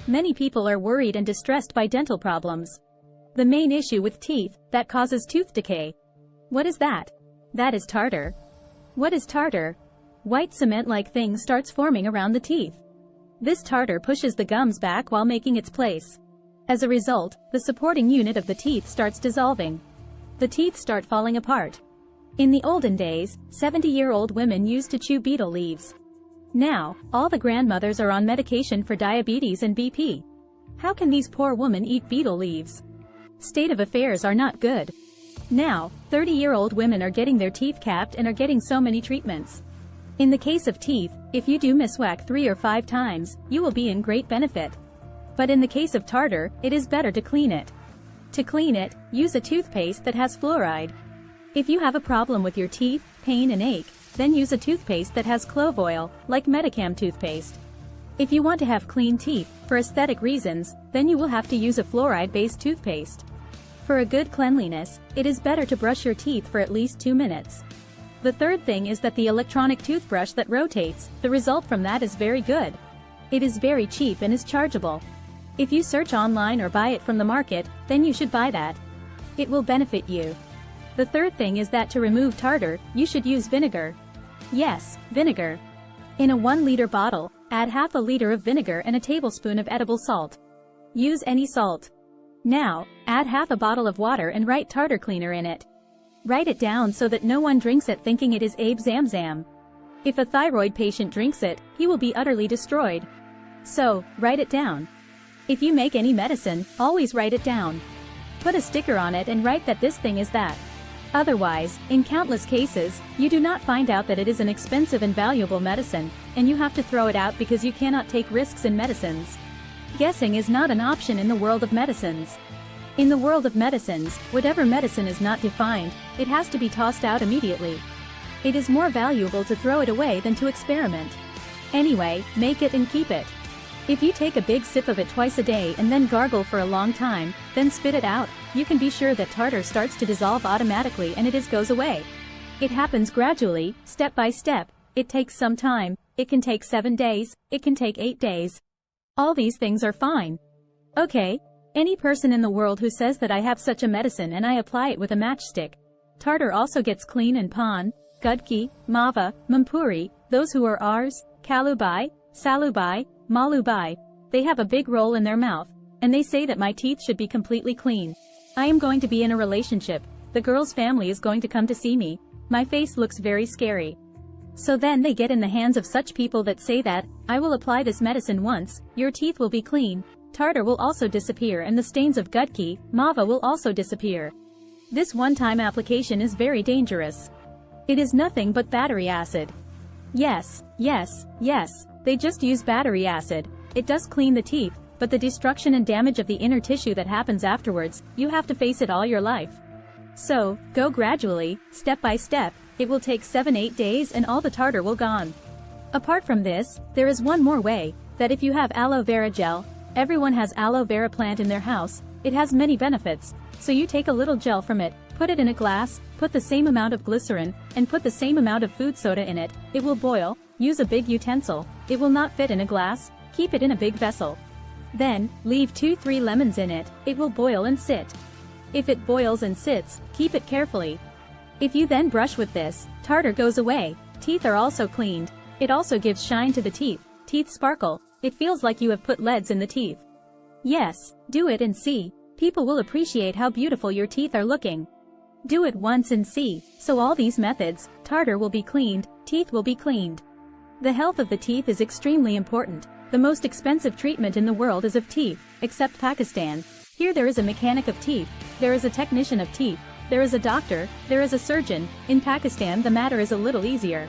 Many people are worried and distressed by dental problems. The main issue with teeth that causes tooth decay. What is that? That is tartar. What is tartar? White cement-like thing starts forming around the teeth. This tartar pushes the gums back while making its place. As a result, the supporting unit of the teeth starts dissolving. The teeth start falling apart. In the olden days, 70-year-old women used to chew betel leaves. Now, all the grandmothers are on medication for diabetes and BP. How can these poor women eat betel leaves? State of affairs are not good. Now, 30-year-old women are getting their teeth capped and are getting so many treatments. In the case of teeth, if you do miswak 3 or 5 times, you will be in great benefit. But in the case of tartar, it is better to clean it. To clean it, use a toothpaste that has fluoride. If you have a problem with your teeth, pain and ache, then use a toothpaste that has clove oil, like Medicam toothpaste. If you want to have clean teeth, for aesthetic reasons, then you will have to use a fluoride-based toothpaste. For a good cleanliness, it is better to brush your teeth for at least 2 minutes. The third thing is that the electronic toothbrush that rotates, the result from that is very good. It is very cheap and is chargeable. If you search online or buy it from the market, then you should buy that. It will benefit you. The third thing is that to remove tartar, you should use vinegar. Yes, vinegar. In a 1-liter bottle, add half a liter of vinegar and a tablespoon of edible salt. Use any salt. Now, add half a bottle of water and write tartar cleaner in it. Write it down so that no one drinks it thinking it is Abe Zamzam. If a thyroid patient drinks it, he will be utterly destroyed. So, write it down. If you make any medicine, always write it down. Put a sticker on it and write that this thing is that. Otherwise, in countless cases, you do not find out that it is an expensive and valuable medicine, and you have to throw it out because you cannot take risks in medicines. Guessing is not an option in the world of medicines. In the world of medicines, whatever medicine is not defined, it has to be tossed out immediately. It is more valuable to throw it away than to experiment. Anyway, make it and keep it. If you take a big sip of it twice a day and then gargle for a long time, then spit it out, you can be sure that tartar starts to dissolve automatically and it goes away. It happens gradually, step by step. It takes some time. It can take 7 days, it can take 8 days. All these things are fine. Okay. Any person in the world who says that I have such a medicine and I apply it with a matchstick. Tartar also gets clean in Pan, Gudki, Mava, Mampuri, those who are Rs, Kalubai, Salubai, Malubai. They have a big roll in their mouth, and they say that my teeth should be completely clean. I am going to be in a relationship. The girl's family is going to come to see me. My face looks very scary. So then they get in the hands of such people that say that, I will apply this medicine once, your teeth will be clean, tartar will also disappear and the stains of Gudki, Mava will also disappear. This one-time application is very dangerous. It is nothing but battery acid. Yes, they just use battery acid. It does clean the teeth, but the destruction and damage of the inner tissue that happens afterwards, you have to face it all your life. So, go gradually, step by step. It will take 7-8 days and all the tartar will gone. Apart from this, there is one more way, that if you have aloe vera gel, everyone has aloe vera plant in their house, it has many benefits, so you take a little gel from it, put it in a glass, put the same amount of glycerin, and put the same amount of food soda in it, it will boil, use a big utensil, it will not fit in a glass, keep it in a big vessel. Then, leave 2-3 lemons in it, it will boil and sit. If it boils and sits, keep it carefully. If you then brush with this, tartar goes away, teeth are also cleaned, it also gives shine to the teeth, teeth sparkle, it feels like you have put leads in the teeth. Yes, do it and see, people will appreciate how beautiful your teeth are looking. Do it once and see, so all these methods, tartar will be cleaned, teeth will be cleaned. The health of the teeth is extremely important. The most expensive treatment in the world is of teeth, except Pakistan. Here there is a mechanic of teeth, there is a technician of teeth, there is a doctor, there is a surgeon. In Pakistan the matter is a little easier.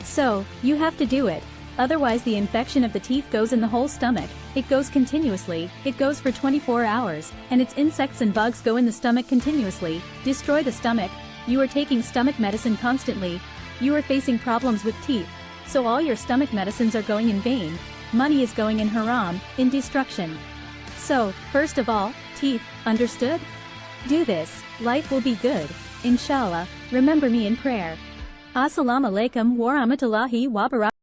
So, you have to do it. Otherwise the infection of the teeth goes in the whole stomach, it goes continuously, it goes for 24 hours, and its insects and bugs go in the stomach continuously, destroy the stomach. You are taking stomach medicine constantly. You are facing problems with teeth. So all your stomach medicines are going in vain. Money is going in haram, in destruction. So, first of all, teeth, understood? Do this, life will be good. Inshallah, remember me in prayer. Assalamu alaikum wa rahmatullahi wa barakatuh.